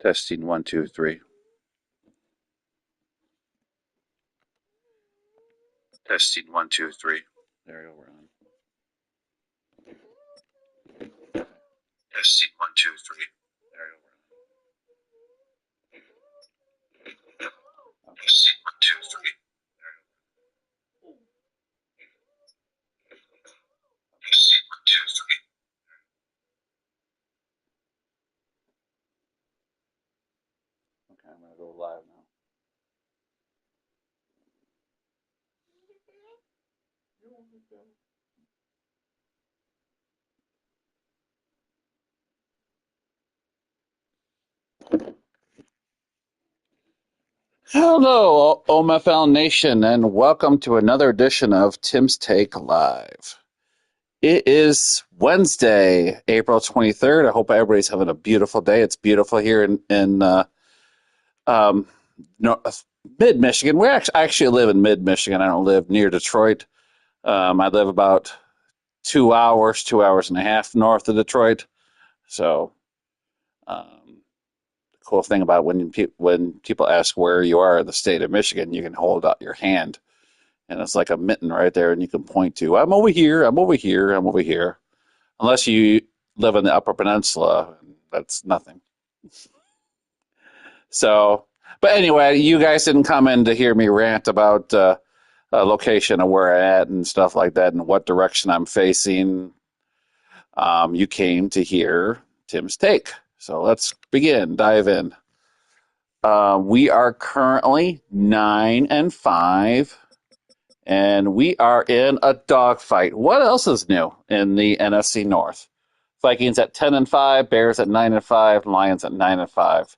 Testing 1, 2, 3. Testing 1, 2, 3. There you go. We're on. Testing 1, 2, 3. There you go. We're on. Testing 1, 2, 3. Testing 1, 2, 3. Okay, I'm gonna go live now. Hello, OMFL Nation, and welcome to another edition of Tim's Take Live. It is Wednesday, April 23rd. I hope everybody's having a beautiful day. It's beautiful here in um, mid-Michigan. I actually live in mid-Michigan. I don't live near Detroit. I live about 2 hours and a half north of Detroit. So the cool thing about when people ask where you are in the state of Michigan, you can hold out your hand. And it's like a mitten right there, and you can point to, I'm over here, I'm over here, I'm over here. Unless you live in the Upper Peninsula, that's nothing. So, but anyway, you guys didn't come in to hear me rant about a location of where I'm at and stuff like that and what direction I'm facing. You came to hear Tim's take. So let's dive in. We are currently 9-5. And we are in a dogfight. What else is new in the NFC North? Vikings at 10-5, Bears at 9-5, Lions at 9-5.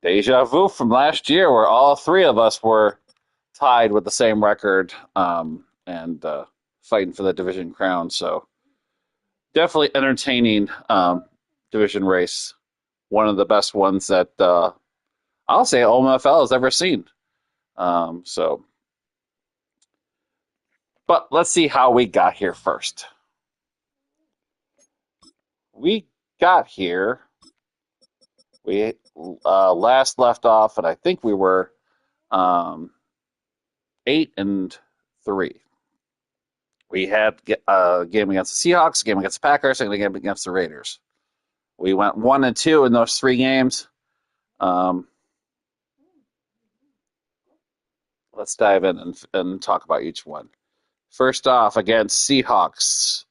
Deja vu from last year, where all three of us were tied with the same record and fighting for the division crown. So definitely entertaining division race. One of the best ones that I'll say OMFL has ever seen. But let's see how we got here first. We got here. We last left off, and I think we were 8-3. We had a game against the Seahawks, a game against the Packers, and a game against the Raiders. We went 1-2 in those three games. Let's dive in and talk about each one. First off, against Seahawks,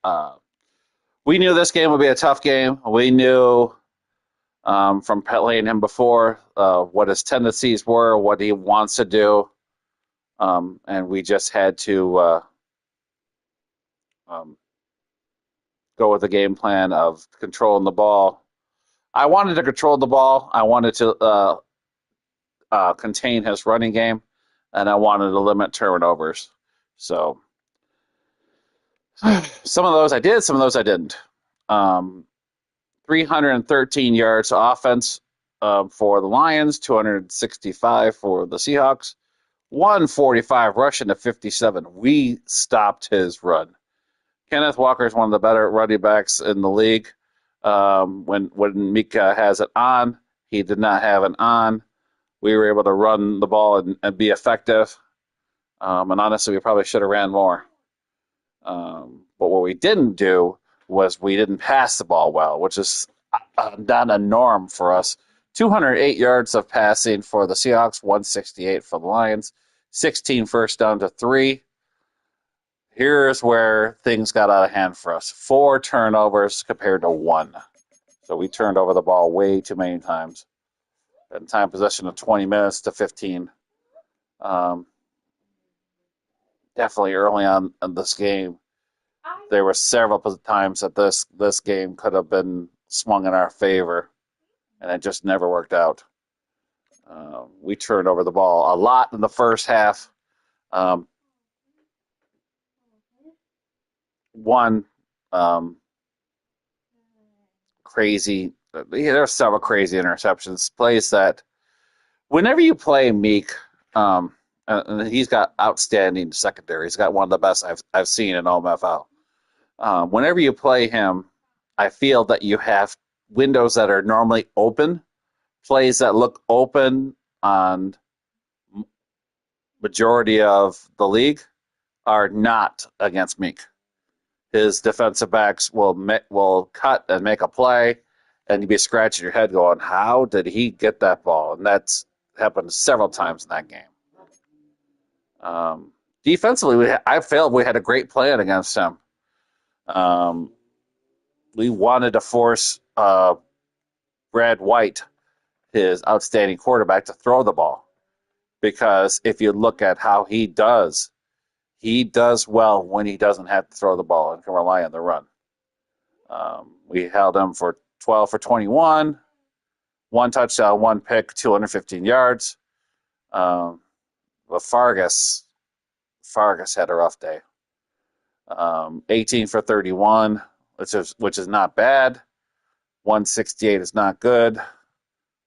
we knew this game would be a tough game. We knew from playing him before what his tendencies were, what he wants to do, and we just had to go with the game plan of controlling the ball. I wanted to control the ball. I wanted to contain his running game, and I wanted to limit turnovers. So some of those I did, some of those I didn't. 313 yards offense for the Lions, 265 for the Seahawks, 145 rushing to 57. We stopped his run. Kenneth Walker is one of the better running backs in the league. When Mika has it on, he did not have it on. We were able to run the ball and be effective. And honestly, we probably should have ran more. But what we didn't do was we didn't pass the ball well, which is not a norm for us. 208 yards of passing for the Seahawks, 168 for the Lions, 16 first down to 3. Here's where things got out of hand for us. 4 turnovers compared to 1. So we turned over the ball way too many times. And time possession of 20 minutes to 15. Definitely early on in this game, there were several times that this game could have been swung in our favor, and it just never worked out. We turned over the ball a lot in the first half. There are several crazy interceptions, plays that whenever you play Meek, and he's got outstanding secondary. He's got one of the best I've seen in OMFL. Whenever you play him, I feel that you have windows that are normally open, plays that look open on majority of the league are not against Meek. His defensive backs will cut and make a play, and you'd be scratching your head going, how did he get that ball? And that's happened several times in that game. Defensively, I felt we had a great plan against him. We wanted to force Brad White, his outstanding quarterback, to throw the ball. Because if you look at how he does well when he doesn't have to throw the ball and can rely on the run. We held him for 12 for 21, one touchdown, one pick, 215 yards. But Fargas had a rough day. 18 for 31, which is not bad. 168 is not good.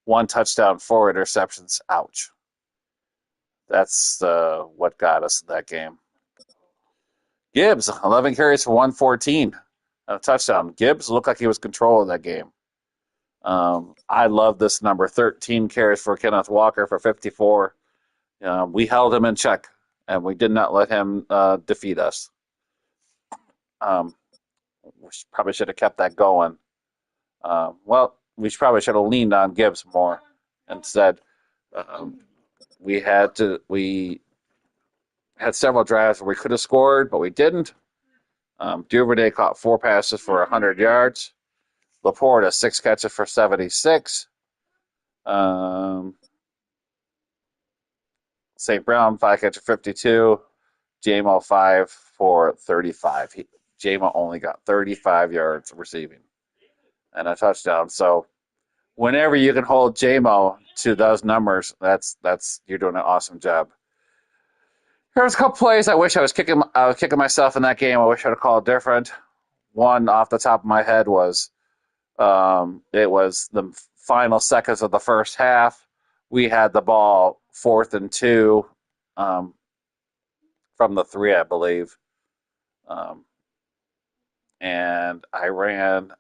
One touchdown, four interceptions. Ouch. That's what got us in that game. Gibbs, 11 carries for 114 and a touchdown. Gibbs looked like he was controlling that game. I love this number, 13 carries for Kenneth Walker for 54. We held him in check, and we did not let him defeat us. We probably should have kept that going. We probably should have leaned on Gibbs more instead. We had several drives where we could have scored, but we didn't. Duvernay caught 4 passes for 100 yards. Laporte, 6 catches for 76. St. Brown, 5 catches for 52. Jamo, 5 for 35. Jamo only got 35 yards receiving and a touchdown. So whenever you can hold Jamo to those numbers, that's you're doing an awesome job. There was a couple plays I wish I was kicking myself in that game. I wish I would have called different. One off the top of my head was it was the final seconds of the first half. We had the ball 4th and 2 from the 3, I believe. And I ran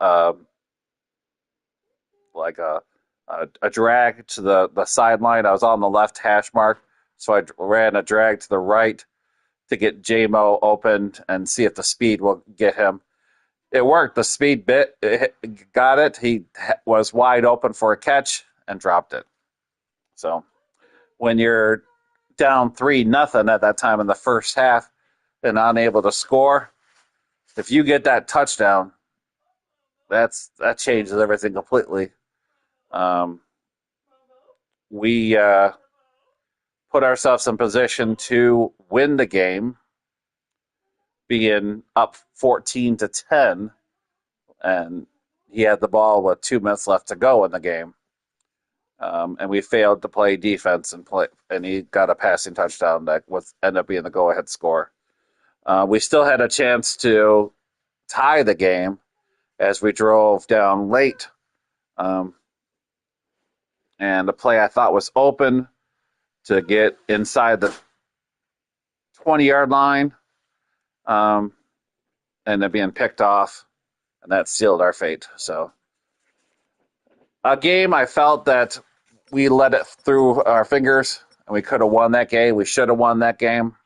like a drag to the sideline. I was on the left hash mark, so I ran a drag to the right to get Jamo open and see if the speed will get him. It worked. The speed got it. He was wide open for a catch and dropped it. So when you're down 3-0 at that time in the first half and unable to score, if you get that touchdown, that changes everything completely. We put ourselves in position to win the game, being up 14-10, and he had the ball with 2 minutes left to go in the game. And we failed to play defense and he got a passing touchdown that ended up being the go-ahead score. We still had a chance to tie the game as we drove down late. And the play I thought was open to get inside the 20-yard line, ended up being picked off, and that sealed our fate. So a game I felt that we let it through our fingers, and we could have won that game. We should have won that game.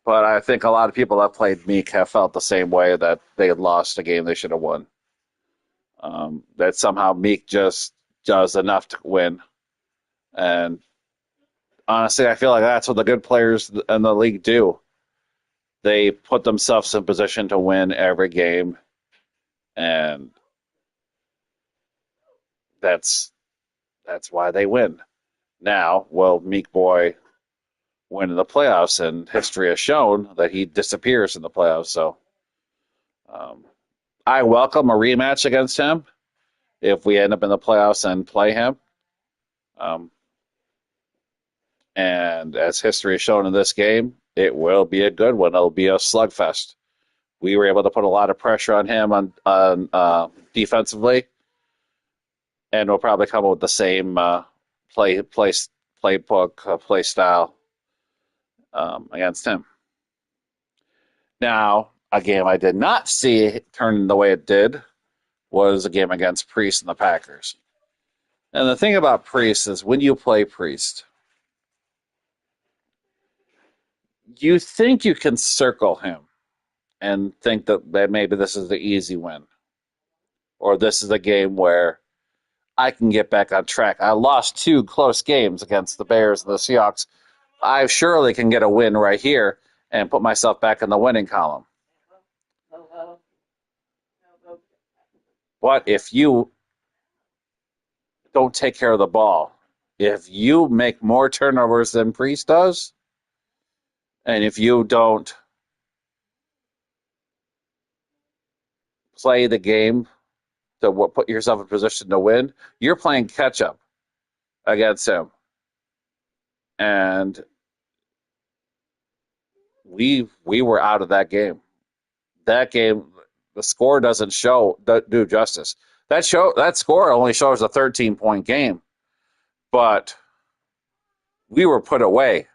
But I think a lot of people that played Meek have felt the same way, that they had lost a game they should have won. That somehow Meek just does enough to win. And honestly, I feel like that's what the good players in the league do. They put themselves in position to win every game. And that's why they win. Now, will Meek Boy win in the playoffs? And history has shown that he disappears in the playoffs. So I welcome a rematch against him if we end up in the playoffs and play him. And as history has shown in this game, it will be a good one. It'll be a slugfest. We were able to put a lot of pressure on him on defensively, and we'll probably come up with the same playbook, play style against him. Now, a game I did not see turn the way it did was a game against Priest and the Packers. And the thing about Priest is when you play Priest, you think you can circle him and think that maybe this is the easy win, or this is a game where I can get back on track. I lost two close games against the Bears and the Seahawks. I surely can get a win right here and put myself back in the winning column. But if you don't take care of the ball, if you make more turnovers than Priest does, and if you don't play the game to put yourself in position to win, you're playing catch up against him. And we were out of that game. That game, the score doesn't do justice. That score only shows a 13-point game, but we were put away.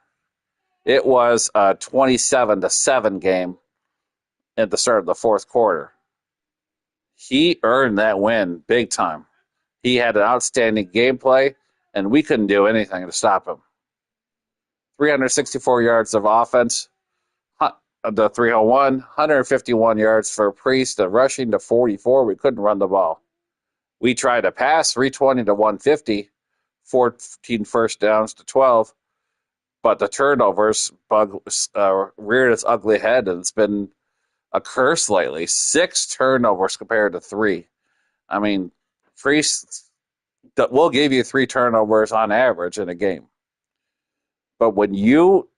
It was a 27-7 game at the start of the fourth quarter. He earned that win big time. He had an outstanding gameplay, and we couldn't do anything to stop him. 364 yards of offense, the 301, 151 yards for Priest, the rushing to 44. We couldn't run the ball. We tried to pass 320 to 150, 14 first downs to 12, but the turnovers reared its ugly head, and it's been a curse lately. 6 turnovers compared to 3. I mean, Priest will give you 3 turnovers on average in a game. But when you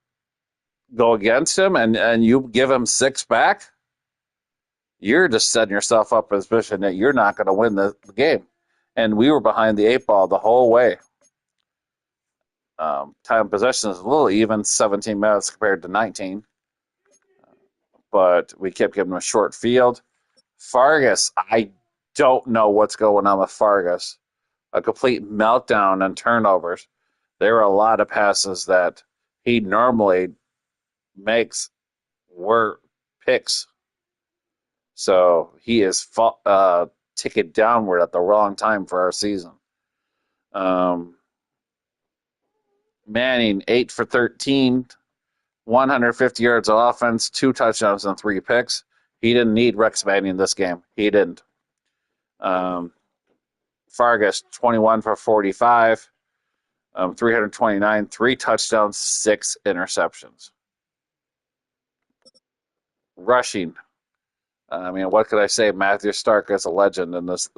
go against him and you give him 6 back, you're just setting yourself up in a position that you're not going to win the game. And we were behind the 8 ball the whole way. Time possession is a little even, 17 minutes compared to 19. But we kept giving him a short field. Fargas, I don't know what's going on with Fargas. A complete meltdown and turnovers. There were a lot of passes that he normally makes were picks. So he is ticking downward at the wrong time for our season. Manning, 8 for 13, 150 yards of offense, 2 touchdowns and 3 picks. He didn't need Rex Manning in this game. He didn't. Fargas, 21 for 45, 329, 3 touchdowns, 6 interceptions. Rushing. I mean, what could I say? Matthew Stark is a legend in this.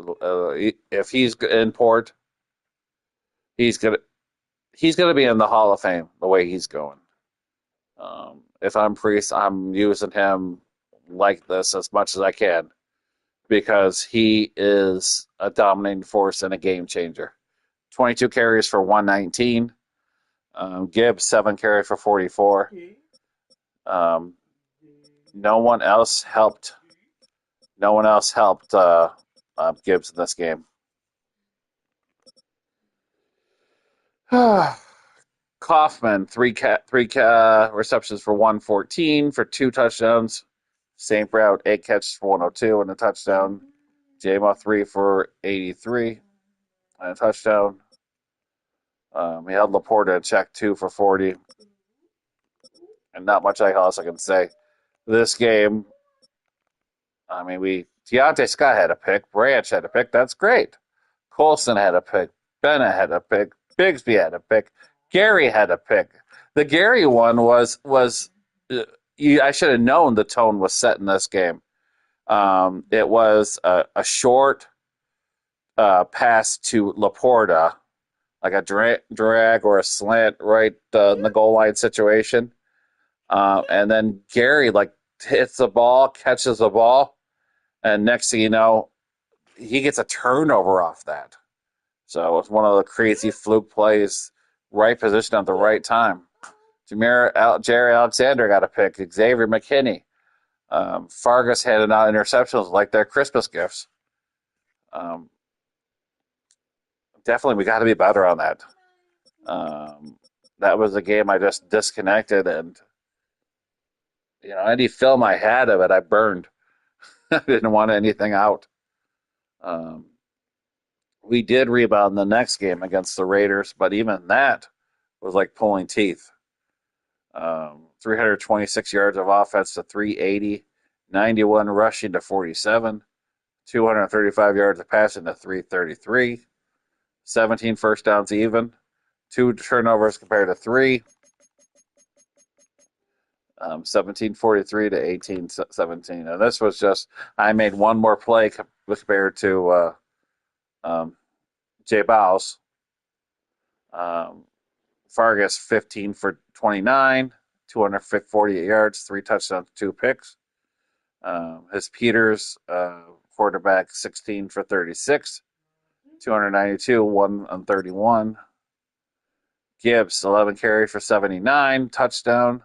If he's in port, he's gonna be in the Hall of Fame the way he's going. If I'm Priest, I'm using him like this as much as I can because he is a dominating force and a game changer. 22 carries for 119. Gibbs, 7 carries for 44. No one else helped Gibbs in this game. Kaufman, 3 receptions for 114 for 2 touchdowns. St. Brown, 8 catches for 102 and a touchdown. J-Mo, 3 for 83 and a touchdown. He held Laporta in check, 2 for 40. And not much else I can say. This game, I mean, Deontay Scott had a pick. Branch had a pick. That's great. Colson had a pick. Bennett had a pick. Bigsby had a pick. Gary had a pick. The Gary one was I should have known the tone was set in this game. It was a short pass to Laporta, like a drag or a slant right in the goal line situation. And then Gary hits the ball, catches the ball, and next thing you know, he gets a turnover off that. So it's one of the crazy fluke plays, right position at the right time. Jerry Alexander got a pick. Xavier McKinney. Fargas handed out interceptions like they're Christmas gifts. Definitely, we got to be better on that. That was a game I just disconnected, and any film I had of it, I burned. I didn't want anything out. Um, we did rebound the next game against the Raiders, but even that was like pulling teeth. 326 yards of offense to 380, 91 rushing to 47, 235 yards of passing to 333, 17 first downs even, two turnovers compared to three, 1743 to 1817. And this was just, I made one more play compared to Jay Bowles. Fargas 15 for 29, 248 yards, three touchdowns, two picks. His Peters, quarterback, 16 for 36, 292, 1 on 31. Gibbs, 11 carry for 79, touchdown.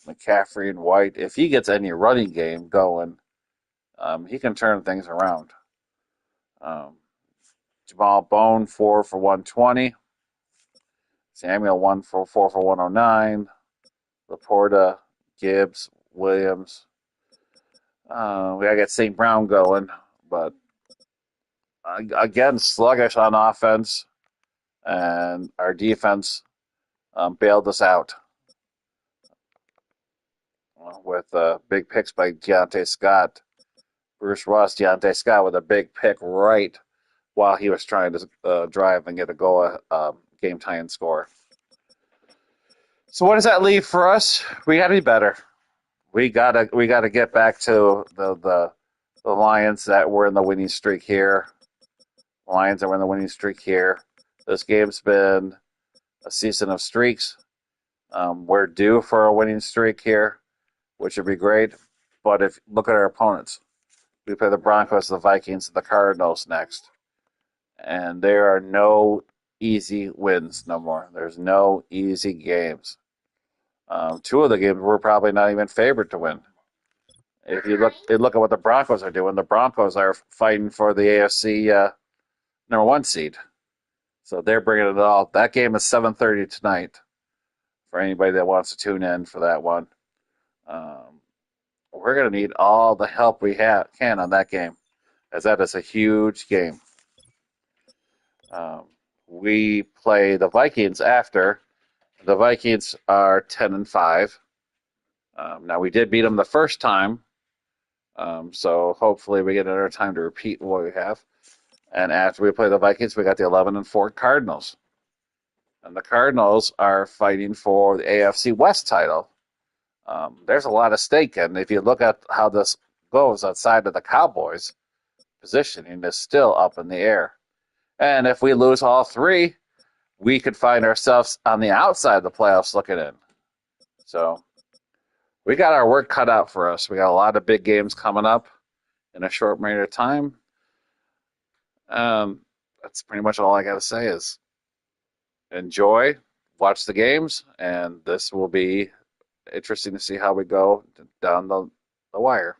McCaffrey and White, if he gets any running game going, he can turn things around. Jamal Bone, 4 for 120. Samuel, 4 for 109. Laporta, Gibbs, Williams. We gotta get St. Brown going, but again, sluggish on offense, and our defense bailed us out with big picks by Deontay Scott. Bruce Ross, Deontay Scott with a big pick right while he was trying to drive and get a goal, game tying score. So what does that leave for us? We got to be better. We gotta get back to the Lions that were in the winning streak here. Lions that were in the winning streak here. This game's been a season of streaks. We're due for a winning streak here, which would be great. But if look at our opponents, we play the Broncos, the Vikings, the Cardinals next, and there are no easy wins no more. There's no easy games. Two of the games we're probably not even favored to win. If you look at what the Broncos are doing, the Broncos are fighting for the AFC number one seed. So they're bringing it all. That game is 7:30 tonight for anybody that wants to tune in for that one. We're going to need all the help we can on that game, as that is a huge game. We play the Vikings after. The Vikings are 10-5. Now we did beat them the first time, so hopefully we get another time to repeat what we have. And after we play the Vikings, we got the 11-4 Cardinals, and the Cardinals are fighting for the AFC West title. There's a lot of stake, and if you look at how this goes outside of the Cowboys, positioning is still up in the air. And if we lose all three, we could find ourselves on the outside of the playoffs looking in. So we got our work cut out for us. We got a lot of big games coming up in a short period of time. That's pretty much all I got to say is enjoy, watch the games, and this will be interesting to see how we go down the wire.